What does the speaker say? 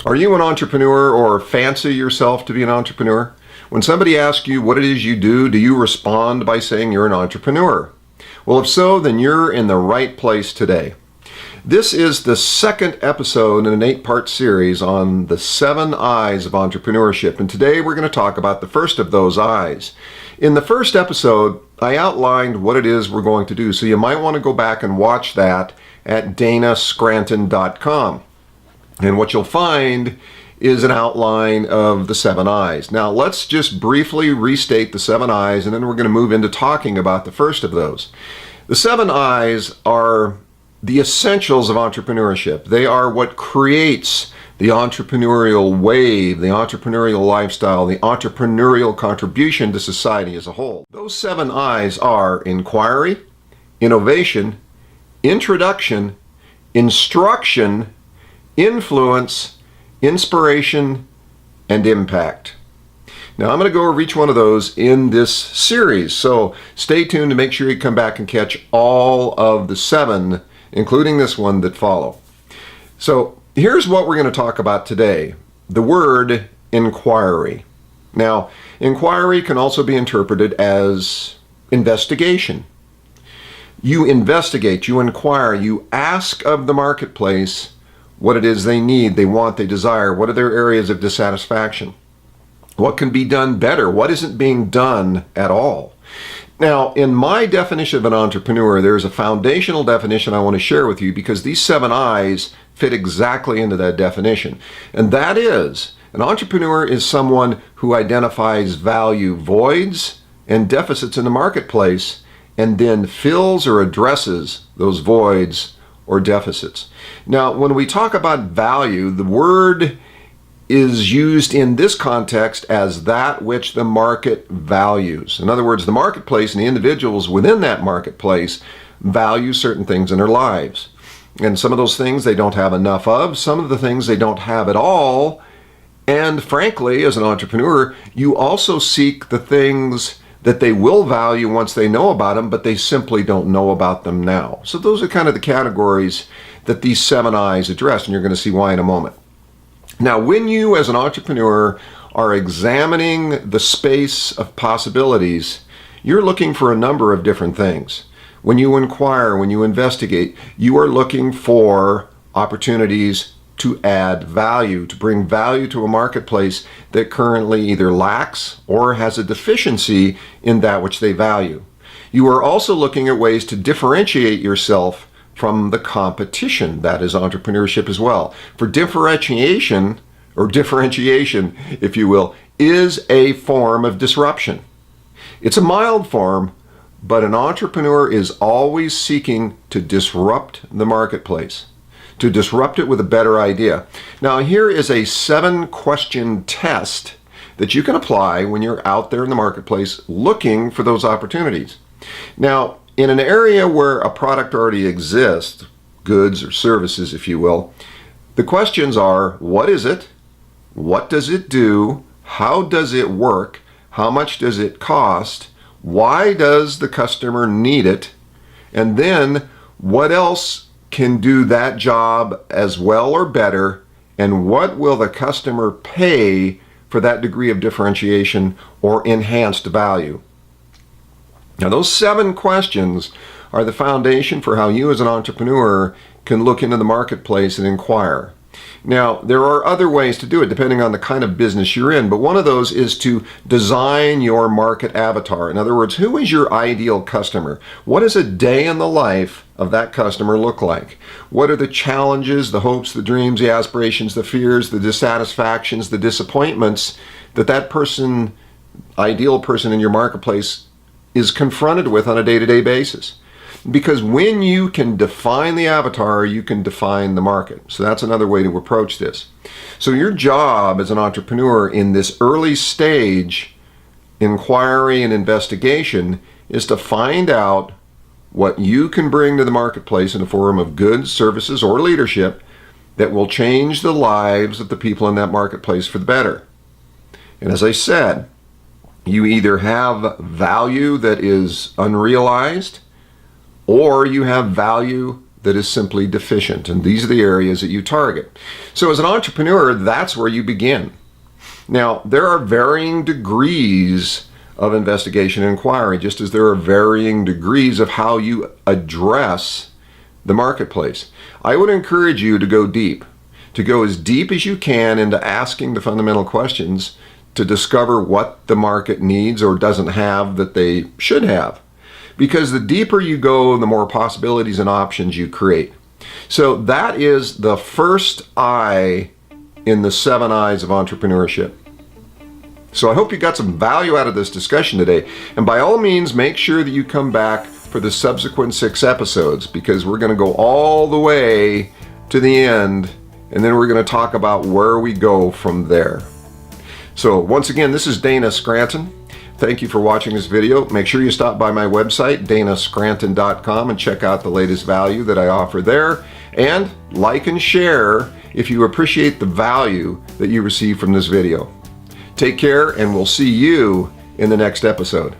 Are you an entrepreneur or fancy yourself to be an entrepreneur? When somebody asks you what it is you do you respond by saying you're an entrepreneur? Well, if so, then you're in the right place today. This is the second episode in an 8-part series on the 7 I's of entrepreneurship, and today we're going to talk about the first of those I's. In the first episode, I outlined what it is we're going to do, so you might want to go back and watch that at DanaScranton.com. And what you'll find is an outline of the 7 I's. Now, let's just briefly restate the 7 I's, and then we're going to move into talking about the first of those. The 7 I's are the essentials of entrepreneurship. They are what creates the entrepreneurial wave, the entrepreneurial lifestyle, the entrepreneurial contribution to society as a whole. Those 7 I's are inquiry, innovation, introduction, instruction, influence, inspiration, and impact. Now, I'm going to go over each one of those in this series, so stay tuned to make sure you come back and catch all of the 7, including this one that follow. So here's what we're going to talk about today: the word inquiry. Now, inquiry can also be interpreted as investigation. You investigate, you inquire, you ask of the marketplace what it is they need, they want, they desire. What are their areas of dissatisfaction? What can be done better? What isn't being done at all? Now, in my definition of an entrepreneur, there's a foundational definition I want to share with you because these 7 I's fit exactly into that definition. And that is, an entrepreneur is someone who identifies value voids and deficits in the marketplace and then fills or addresses those voids or deficits. Now, when we talk about value, the word is used in this context as that which the market values. In other words, the marketplace and the individuals within that marketplace value certain things in their lives. And some of those things they don't have enough of, some of the things they don't have at all. And frankly, as an entrepreneur, you also seek the things that they will value once they know about them, but they simply don't know about them now. So those are kind of the categories that these 7 I's address, and you're going to see why in a moment. Now, when you as an entrepreneur are examining the space of possibilities, you're looking for a number of different things. When you inquire, when you investigate, you are looking for opportunities to add value, to bring value to a marketplace that currently either lacks or has a deficiency in that which they value. You are also looking at ways to differentiate yourself from the competition. That is entrepreneurship as well. For differentiation, or differentiation, if you will, is a form of disruption. It's a mild form, but an entrepreneur is always seeking to disrupt the marketplace, to disrupt it with a better idea. Now, here is a 7-question test that you can apply when you're out there in the marketplace looking for those opportunities. Now, in an area where a product already exists, goods or services, if you will, the questions are, what is it? What does it do? How does it work? How much does it cost? Why does the customer need it? And then, what else can do that job as well or better, and what will the customer pay for that degree of differentiation or enhanced value? Now, those 7 questions are the foundation for how you as an entrepreneur can look into the marketplace and inquire. Now, there are other ways to do it depending on the kind of business you're in, but one of those is to design your market avatar. In other words, who is your ideal customer? What does a day in the life of that customer look like? What are the challenges, the hopes, the dreams, the aspirations, the fears, the dissatisfactions, the disappointments that that person, ideal person in your marketplace, is confronted with on a day-to-day basis? Because when you can define the avatar, you can define the market. So that's another way to approach this. So your job as an entrepreneur in this early stage, inquiry and investigation, is to find out what you can bring to the marketplace in the form of goods, services, or leadership that will change the lives of the people in that marketplace for the better. And as I said, you either have value that is unrealized, or you have value that is simply deficient, and these are the areas that you target. So as an entrepreneur, that's where you begin. Now, there are varying degrees of investigation and inquiry, just as there are varying degrees of how you address the marketplace. I would encourage you to go deep, to go as deep as you can into asking the fundamental questions to discover what the market needs or doesn't have that they should have. Because the deeper you go, the more possibilities and options you create. So that is the first I in the 7 I's of entrepreneurship. So I hope you got some value out of this discussion today. And by all means, make sure that you come back for the subsequent 6 episodes, because we're going to go all the way to the end, and then we're going to talk about where we go from there. So once again, this is Dana Scranton. Thank you for watching this video. Make sure you stop by my website, DanaScranton.com, and check out the latest value that I offer there. And like and share if you appreciate the value that you receive from this video. Take care, and we'll see you in the next episode.